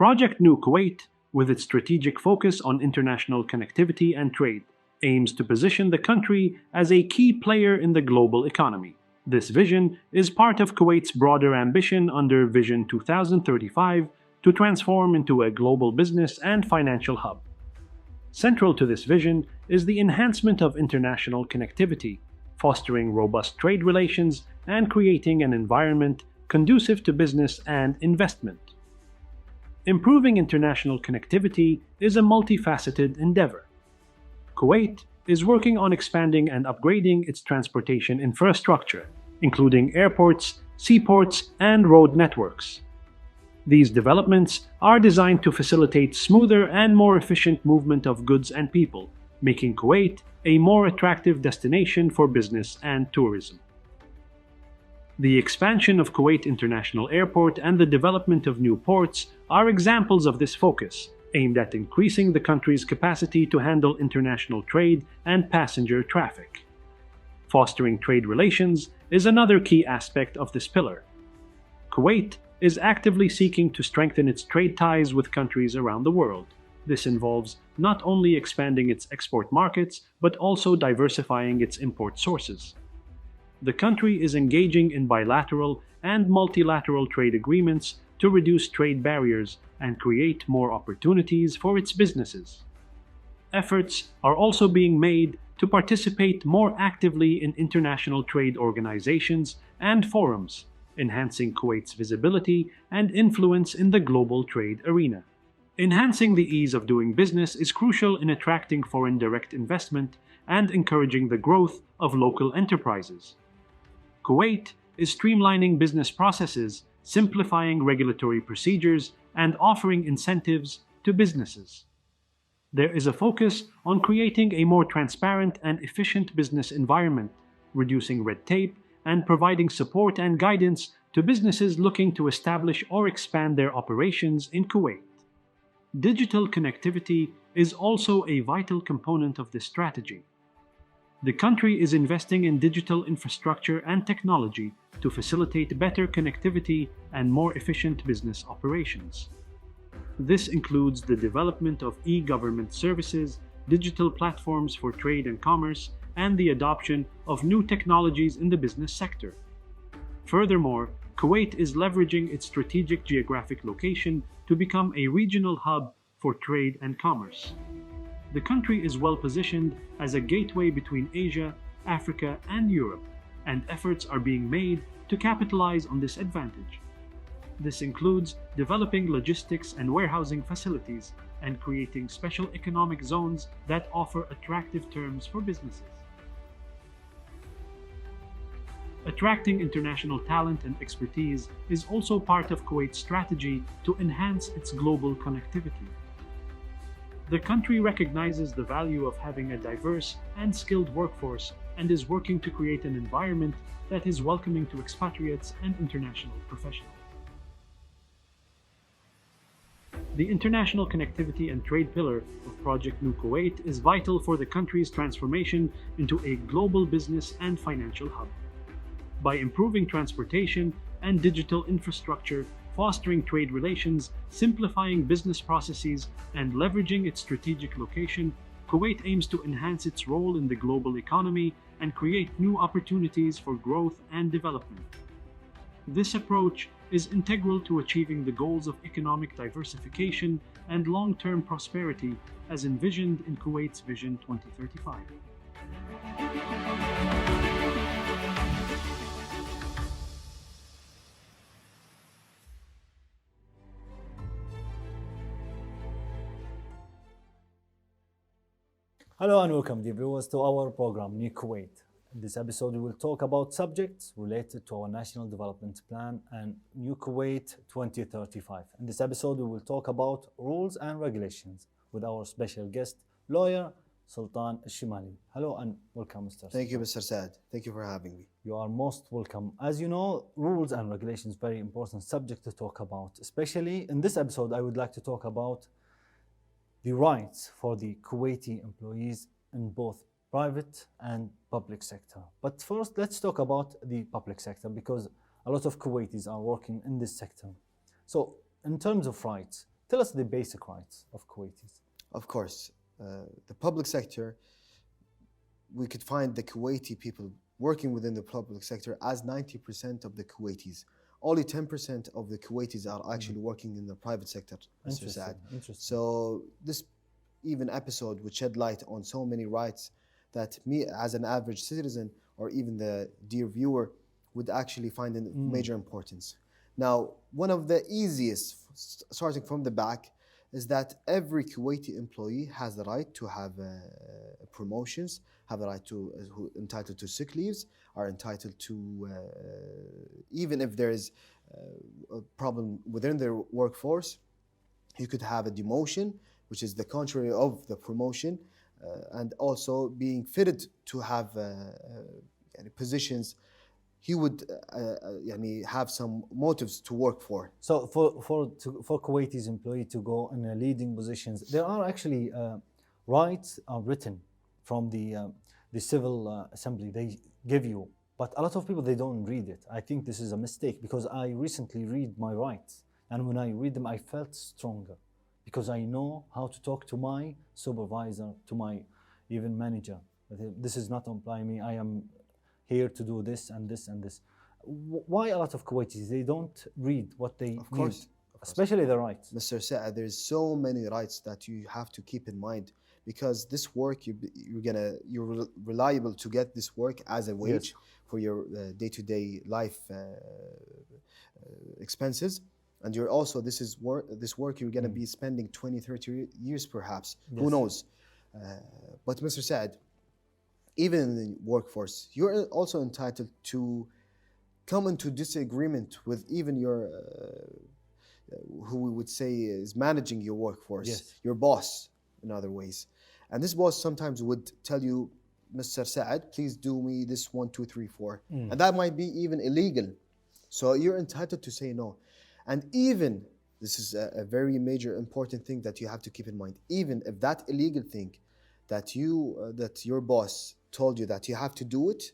Project New Kuwait, with its strategic focus on international connectivity and trade, aims to position the country as a key player in the global economy. This vision is part of Kuwait's broader ambition under Vision 2035 to transform into a global business and financial hub. Central to this vision is the enhancement of international connectivity, fostering robust trade relations and creating an environment conducive to business and investment. Improving international connectivity is a multifaceted endeavor. Kuwait is working on expanding and upgrading its transportation infrastructure, including airports, seaports, and road networks. These developments are designed to facilitate smoother and more efficient movement of goods and people, making Kuwait a more attractive destination for business and tourism. The expansion of Kuwait International Airport and the development of new ports are examples of this focus, aimed at increasing the country's capacity to handle international trade and passenger traffic. Fostering trade relations is another key aspect of this pillar. Kuwait is actively seeking to strengthen its trade ties with countries around the world. This involves not only expanding its export markets, but also diversifying its import sources. The country is engaging in bilateral and multilateral trade agreements to reduce trade barriers and create more opportunities for its businesses. Efforts are also being made to participate more actively in international trade organizations and forums, enhancing Kuwait's visibility and influence in the global trade arena. Enhancing the ease of doing business is crucial in attracting foreign direct investment and encouraging the growth of local enterprises. Kuwait is streamlining business processes, simplifying regulatory procedures, and offering incentives to businesses. There is a focus on creating a more transparent and efficient business environment, reducing red tape, and providing support and guidance to businesses looking to establish or expand their operations in Kuwait. Digital connectivity is also a vital component of this strategy. The country is investing in digital infrastructure and technology to facilitate better connectivity and more efficient business operations. This includes the development of e-government services, digital platforms for trade and commerce, and the adoption of new technologies in the business sector. Furthermore, Kuwait is leveraging its strategic geographic location to become a regional hub for trade and commerce. The country is well positioned as a gateway between Asia, Africa, and Europe, and efforts are being made to capitalize on this advantage. This includes developing logistics and warehousing facilities and creating special economic zones that offer attractive terms for businesses. Attracting international talent and expertise is also part of Kuwait's strategy to enhance its global connectivity. The country recognizes the value of having a diverse and skilled workforce and is working to create an environment that is welcoming to expatriates and international professionals. The international connectivity and trade pillar of Project New Kuwait is vital for the country's transformation into a global business and financial hub. By improving transportation and digital infrastructure, fostering trade relations, simplifying business processes, and leveraging its strategic location, Kuwait aims to enhance its role in the global economy and create new opportunities for growth and development. This approach is integral to achieving the goals of economic diversification and long-term prosperity as envisioned in Kuwait's Vision 2035. Hello and welcome, dear viewers, to our program New Kuwait. In this episode, we will talk about subjects related to our National Development Plan and New Kuwait 2035. In this episode, we will talk about rules and regulations with our special guest, lawyer Sultan alshimali. Hello and welcome, Mr. Thank you, Mr. Saad. Thank you for having me. You are most welcome. As you know, rules and regulations very important subject to talk about. Especially in this episode, I would like to talk about the rights for the Kuwaiti employees in both private and public sector. But first, let's talk about the public sector because a lot of Kuwaitis are working in this sector. So, in terms of rights, Tell us the basic rights of Kuwaitis. Of course, the public sector, we could find the Kuwaiti people working within the public sector as 90% of the Kuwaitis. Only 10% of the Kuwaitis are actually working in the private sector, Mr. Saad. Interesting. So this even episode would shed light on so many rights that me as an average citizen or even the dear viewer would actually find in major importance. Now, one of the easiest, starting from the back, is that every Kuwaiti employee has the right to have promotions, have the right to, who entitled to sick leaves, are entitled to, even if there is a problem within their workforce, you could have a demotion, which is the contrary of the promotion, and also being fitted to have positions he would have some motives to work for. So for Kuwaitis employee to go in leading positions, there are actually rights are written from the civil assembly they give you, but a lot of people they don't read it. I think this is a mistake because I recently read my rights, and when I read them, I felt stronger because I know how to talk to my supervisor, to my even manager. This is not implying me. I am here to do this and this and this. Why a lot of Kuwaitis, they don't read what they need, especially the rights? Mr. Saad, there's so many rights that you have to keep in mind because this work, you're reliable to get this work as a wage for your day-to-day life expenses. And you're also, this work you're gonna be spending 20, 30 years perhaps, who knows? But Mr. Saad, even in the workforce, you're also entitled to come into disagreement with even your, who we would say is managing your workforce, your boss, in other ways. And this boss sometimes would tell you, Mr. Saad, please do me this 1, 2, 3, 4. And that might be even illegal. So you're entitled to say no. And even, this is a very major important thing that you have to keep in mind, even if that illegal thing that your boss told you that you have to do it,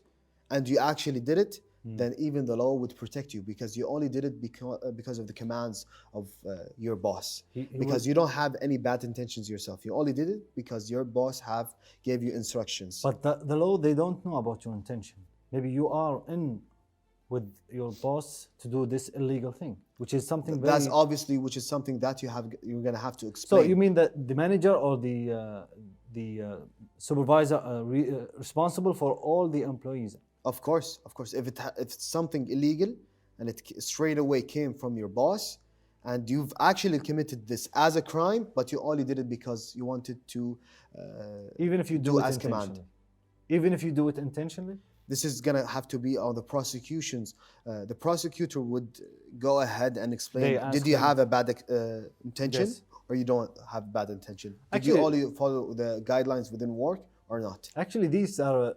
and you actually did it, then even the law would protect you because you only did it because of the commands of your boss. Because you don't have any bad intentions yourself. You only did it because your boss gave you instructions. But the law, they don't know about your intention. Maybe you are in with your boss to do this illegal thing, which is something that's obviously which is something that you're gonna have to explain. So you mean that the manager or the supervisor are responsible for all the employees? Of course. If it's something illegal and it straight away came from your boss, and you've actually committed this as a crime, but you only did it because you wanted to, even if you do it as intentionally. command. Even if you do it intentionally. This is gonna have to be on the prosecutions. The prosecutor would go ahead and explain: did you have a bad intention, or you don't have bad intention? Did you only follow the guidelines within work or not? Actually, these are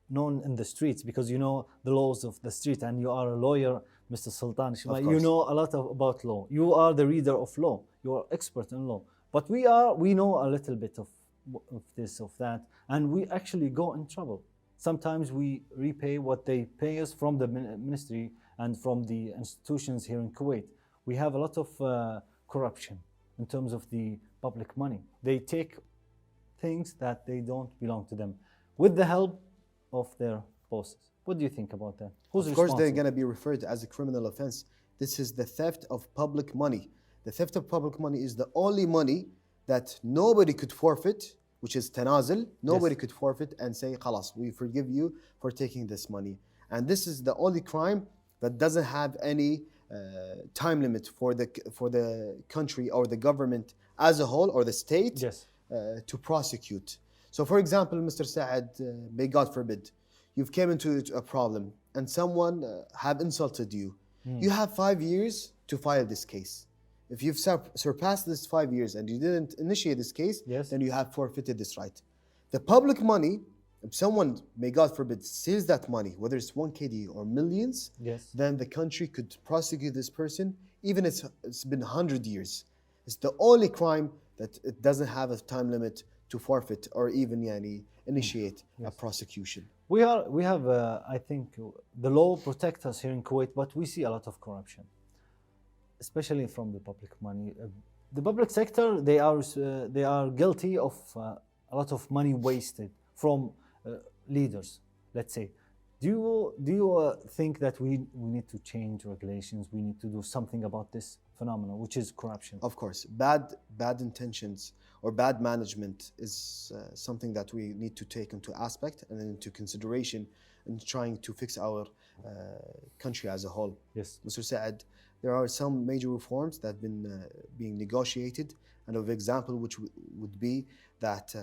known in the streets because you know the laws of the street, and you are a lawyer, Mr. Sultan. You know a lot about law. You are the reader of law. You are expert in law. But we know a little bit of this, of that, and we actually go in trouble. Sometimes we repay what they pay us from the ministry and from the institutions here in Kuwait. We have a lot of corruption in terms of the public money. They take things that they don't belong to them with the help of their bosses. What do you think about that? Who's responsible? Of course, they're going to be referred to as a criminal offense. This is the theft of public money. The theft of public money is the only money that nobody could forfeit, which is tanazul. Nobody could forfeit and say, khalas, we forgive you for taking this money. And this is the only crime that doesn't have any time limit for the country or the government as a whole or the state to prosecute. So for example, Mr. Saad, may God forbid, you've came into a problem and someone have insulted you. You have 5 years to file this case. If you've surpassed this 5 years and you didn't initiate this case, then you have forfeited this right. The public money, if someone, may God forbid, steals that money, whether it's 1 KD or millions, then the country could prosecute this person, even if it's been 100 years. It's the only crime that it doesn't have a time limit to forfeit or even initiate a prosecution. We have, I think, the law protects us here in Kuwait, but we see a lot of corruption, especially from the public money. The public sector, they are guilty of a lot of money wasted from leaders, let's say. Do you think that we need to change regulations? We need to do something about this phenomenon, which is corruption. Of course, bad intentions or bad management is something that we need to take into aspect and into consideration in trying to fix our country as a whole. Yes. Mr. Saad, there are some major reforms that have been being negotiated, and of example which would be that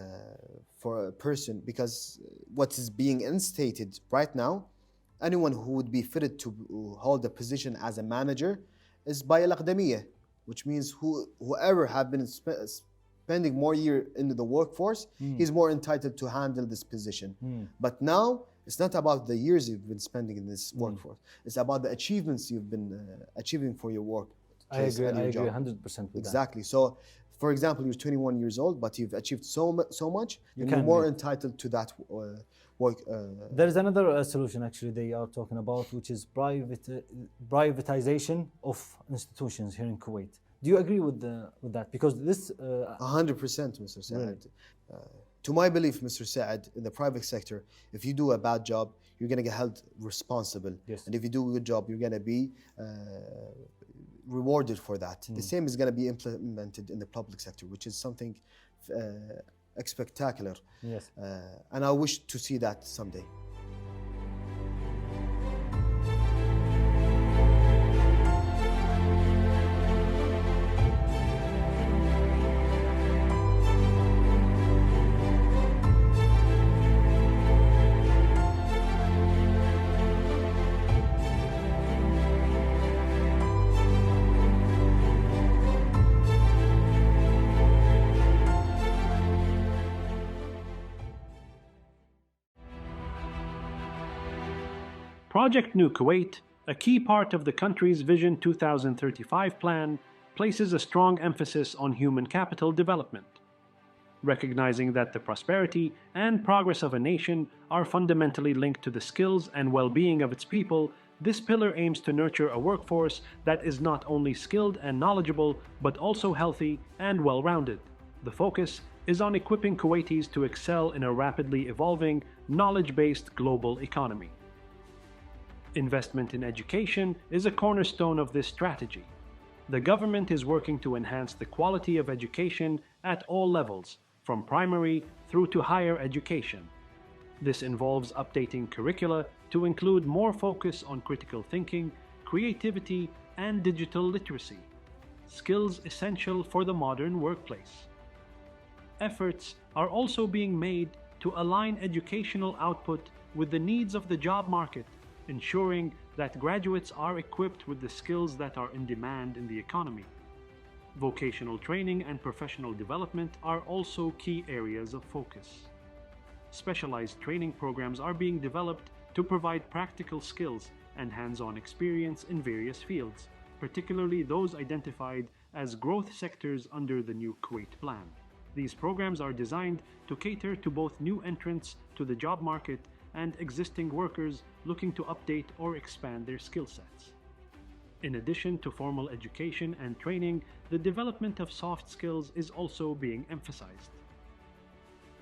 for a person, because what is being instated right now, anyone who would be fitted to hold a position as a manager is by al-aqdamiyya, which means whoever have been spending more year into the workforce, he's more entitled to handle this position. But now, it's not about the years you've been spending in this workforce. It's about the achievements you've been achieving for your work. I agree 100% with exactly. So, for example, you're 21 years old, but you've achieved so much, you're more entitled to that work. There is another solution actually they are talking about, which is privatization of institutions here in Kuwait. Do you agree with that? Because this 100%, Mr. Saad. Really? To my belief, Mr. Saad, in the private sector, if you do a bad job, you're going to get held responsible. Yes. And if you do a good job, you're going to be rewarded for that. The same is going to be implemented in the public sector, which is something spectacular. Yes. And I wish to see that someday. Project New Kuwait, a key part of the country's Vision 2035 plan, places a strong emphasis on human capital development. Recognizing that the prosperity and progress of a nation are fundamentally linked to the skills and well-being of its people, this pillar aims to nurture a workforce that is not only skilled and knowledgeable, but also healthy and well-rounded. The focus is on equipping Kuwaitis to excel in a rapidly evolving, knowledge-based global economy. Investment in education is a cornerstone of this strategy. The government is working to enhance the quality of education at all levels, from primary through to higher education. This involves updating curricula to include more focus on critical thinking, creativity, and digital literacy, skills essential for the modern workplace. Efforts are also being made to align educational output with the needs of the job market, ensuring that graduates are equipped with the skills that are in demand in the economy. Vocational training and professional development are also key areas of focus. Specialized training programs are being developed to provide practical skills and hands-on experience in various fields, particularly those identified as growth sectors under the New Kuwait Plan. These programs are designed to cater to both new entrants to the job market and existing workers looking to update or expand their skill sets. In addition to formal education and training, the development of soft skills is also being emphasized.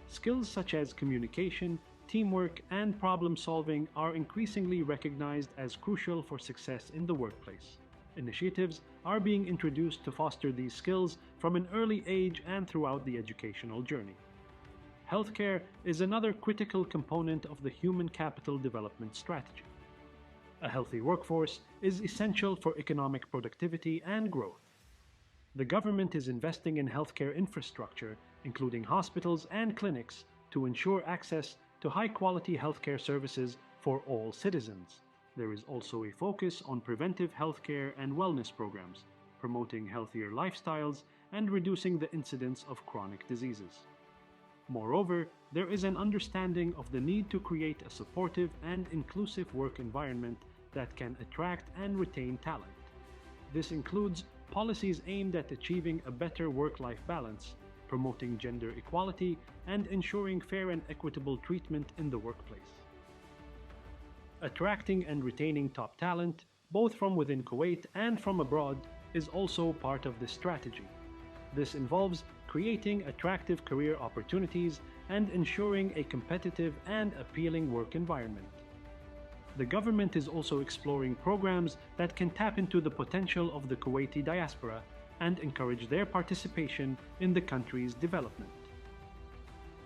Skills such as communication, teamwork, and problem-solving are increasingly recognized as crucial for success in the workplace. Initiatives are being introduced to foster these skills from an early age and throughout the educational journey. Healthcare is another critical component of the human capital development strategy. A healthy workforce is essential for economic productivity and growth. The government is investing in healthcare infrastructure, including hospitals and clinics, to ensure access to high-quality healthcare services for all citizens. There is also a focus on preventive healthcare and wellness programs, promoting healthier lifestyles and reducing the incidence of chronic diseases. Moreover, there is an understanding of the need to create a supportive and inclusive work environment that can attract and retain talent. This includes policies aimed at achieving a better work-life balance, promoting gender equality, and ensuring fair and equitable treatment in the workplace. Attracting and retaining top talent, both from within Kuwait and from abroad, is also part of this strategy. This involves creating attractive career opportunities and ensuring a competitive and appealing work environment. The government is also exploring programs that can tap into the potential of the Kuwaiti diaspora and encourage their participation in the country's development.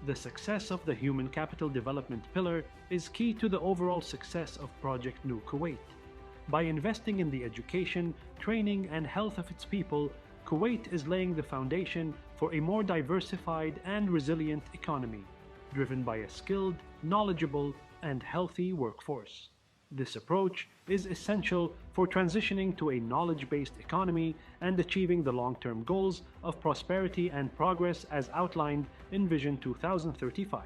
The success of the Human Capital Development pillar is key to the overall success of Project New Kuwait. By investing in the education, training, and health of its people, Kuwait is laying the foundation for a more diversified and resilient economy, driven by a skilled, knowledgeable, and healthy workforce. This approach is essential for transitioning to a knowledge-based economy and achieving the long-term goals of prosperity and progress as outlined in Vision 2035.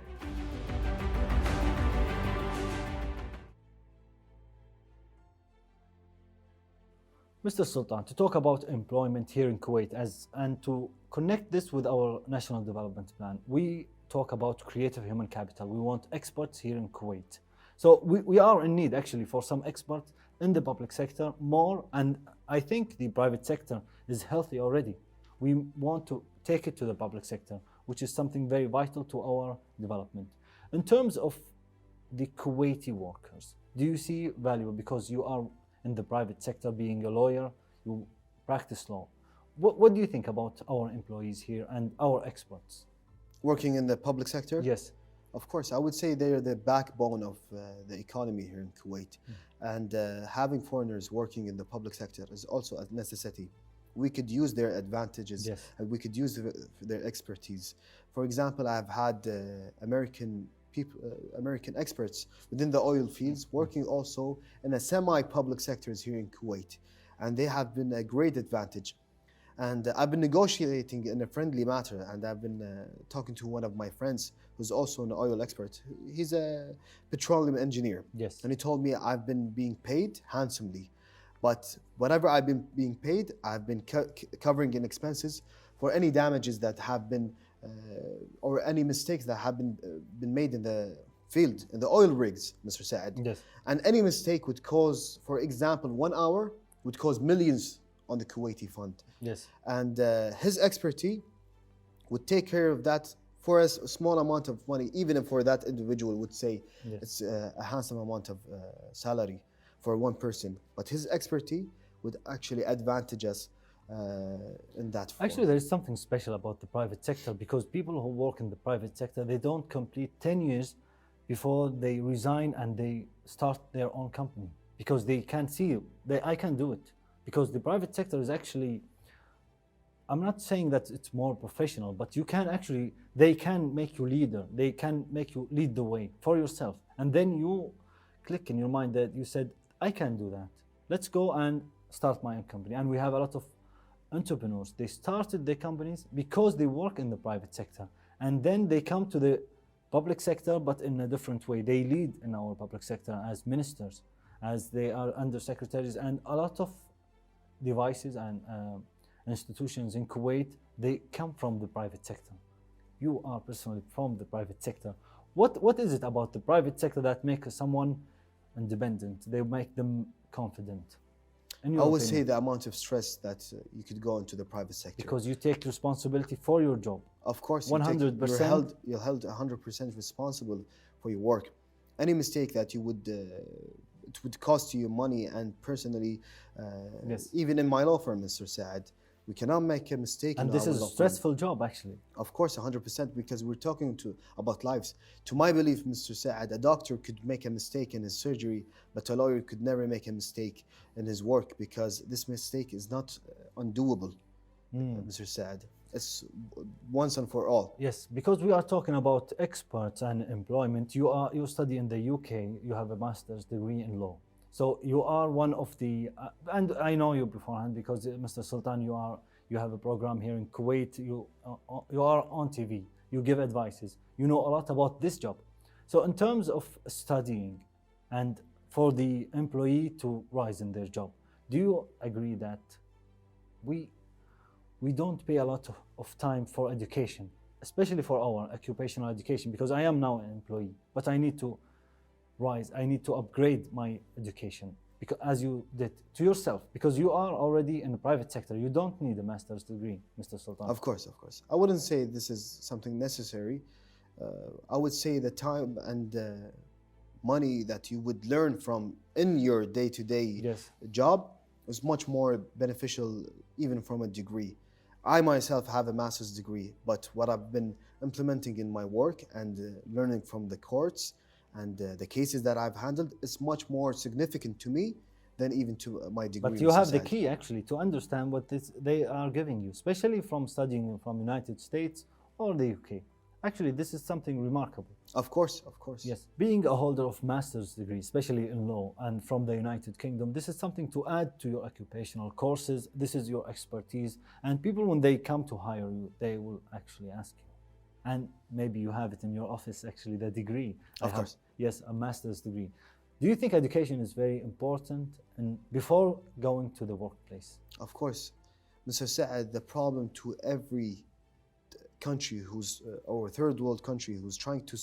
Mr. Sultan, to talk about employment here in Kuwait and to connect this with our national development plan, we talk about creative human capital. We want experts here in Kuwait. So we are in need actually for some experts in the public sector more, and I think the private sector is healthy already. We want to take it to the public sector, which is something very vital to our development. In terms of the Kuwaiti workers, do you see value because you are in the private sector, being a lawyer, you practice law? What do you think about our employees here and our experts? Working in the public sector? Yes. Of course, I would say they're the backbone of the economy here in Kuwait. And having foreigners working in the public sector is also a necessity. We could use their advantages, Yes. and we could use their expertise. For example, I've had American experts within the oil fields working also in a semi-public sectors here in Kuwait. And they have been a great advantage. And I've been negotiating in a friendly matter, and I've been talking to one of my friends who's also an oil expert. He's a petroleum engineer. Yes. And he told me I've been being paid handsomely. But whatever I've been being paid, I've been covering in expenses for any damages that have been, or any mistakes that have been made in the field, in the oil rigs, Mr. Saad. Yes. And any mistake would cause, for example, 1 hour would cause millions on the Kuwaiti fund. Yes. And his expertise would take care of that for a small amount of money, even if for that individual would say Yes. it's a handsome amount of salary for one person. But his expertise would actually advantage us in that form. Actually, there is something special about the private sector because people who work in the private sector, they don't complete 10 years before they resign and they start their own company because they can see, I can do it. Because the private sector is actually, I'm not saying that it's more professional, but you can actually, they can make you leader. They can make you lead the way for yourself. And then you click in your mind that you said, I can do that. Let's go and start my own company. And we have a lot of entrepreneurs. They started their companies because they work in the private sector. And then they come to the public sector, but in a different way. They lead in our public sector as ministers, as they are under secretaries, and a lot of devices and institutions in Kuwait, they come from the private sector. You are personally from the private sector. What is it about the private sector that makes someone independent? They make them confident? I would say the amount of stress that you could go into the private sector. Because you take responsibility for your job. Of course, 100%. You're held 100% responsible for your work. Any mistake that you would it would cost you money, and personally, Yes. even in my law firm, Mr. Saad, we cannot make a mistake. And in this our is a law firm. stressful job, actually. Of course, 100%, because we're talking about lives. To my belief, Mr. Saad, a doctor could make a mistake in his surgery, but a lawyer could never make a mistake in his work because this mistake is not undoable, Mr. Saad. It's once and for all. Yes, because we are talking about experts and employment. You study in the UK. You have a master's degree in law. So you are one of the, and I know you beforehand because Mr. Sultan, you have a program here in Kuwait. You are on TV. You give advices. You know a lot about this job. So in terms of studying, and for the employee to rise in their job, do you agree that we don't pay a lot of time for education, especially for our occupational education? Because I am now an employee, but I need to rise. I need to upgrade my education. because as you did to yourself, because you are already in the private sector. You don't need a master's degree, Mr. Sultan. Of course, of course. I wouldn't say this is something necessary. I would say the time and money that you would learn from in your day-to-day Yes. job is much more beneficial even from a degree. I myself have a master's degree, but what I've been implementing in my work and learning from the courts and the cases that I've handled is much more significant to me than even to my degree. But in you have the society. key actually to understand what they are giving you, especially from studying from United States or the UK. Actually, this is something remarkable. Of course, of course. Yes, being a holder of master's degree, especially in law and from the United Kingdom, this is something to add to your occupational courses. This is your expertise, and people, when they come to hire you, they will actually ask you. And maybe you have it in your office, actually, the degree. Of course. Yes, a master's degree. Do you think education is very important and before going to the workplace? Of course. Mr. Saad, the problem to every country who's or third world country who's trying to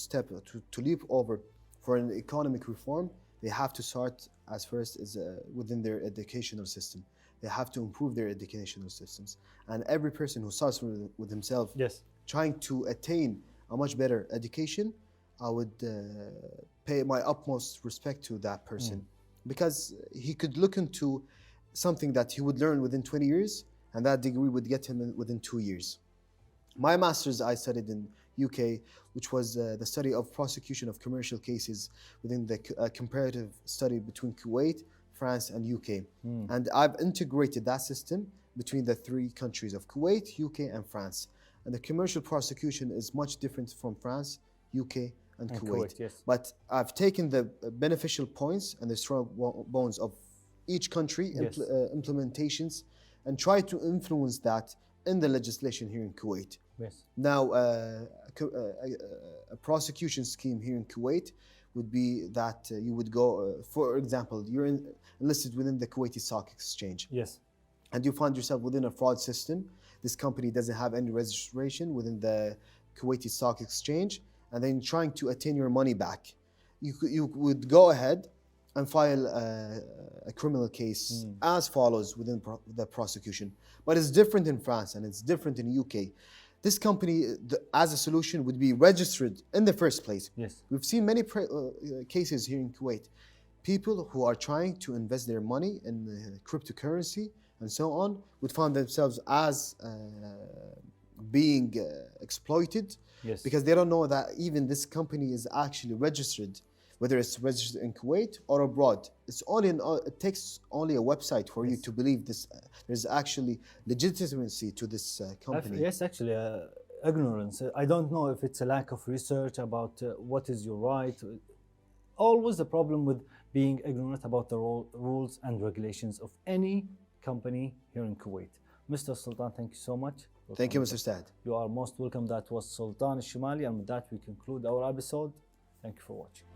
leap over for an economic reform, they have to start as first is within their educational system. They have to improve their educational systems, and every person who starts with himself, Yes. trying to attain a much better education, I would pay my utmost respect to that person, because he could look into something that he would learn within 20 years, and that degree would get him within 2 years. My master's I studied in UK, which was the study of prosecution of commercial cases within the comparative study between Kuwait, France, and UK. And I've integrated that system between the three countries of Kuwait, UK, and France. And the commercial prosecution is much different from France, UK, and Kuwait. Yes. But I've taken the beneficial points and the strong bones of each country Yes. Implementations and try to influence that in the legislation here in Kuwait. Yes. Now, a prosecution scheme here in Kuwait would be that you would go, for example, you're enlisted within the Kuwaiti Stock Exchange, Yes. and you find yourself within a fraud system. This company doesn't have any registration within the Kuwaiti Stock Exchange, and then trying to attain your money back. You would go ahead and file a criminal case as follows within the prosecution. But it's different in France and it's different in UK. This company, as a solution, would be registered in the first place. Yes. We've seen many cases here in Kuwait. People who are trying to invest their money in cryptocurrency and so on would find themselves as being exploited, Yes. because they don't know that even this company is actually registered, whether it's registered in Kuwait or abroad. It takes only a website for you to believe this. There's actually legitimacy to this company. Yes, actually, ignorance. I don't know if it's a lack of research about what is your right. Always a problem with being ignorant about the rules and regulations of any company here in Kuwait. Mr. Sultan, thank you so much. Thank you, Mr. Stad. You are most welcome. That was Sultan alshimali, and with that we conclude our episode. Thank you for watching.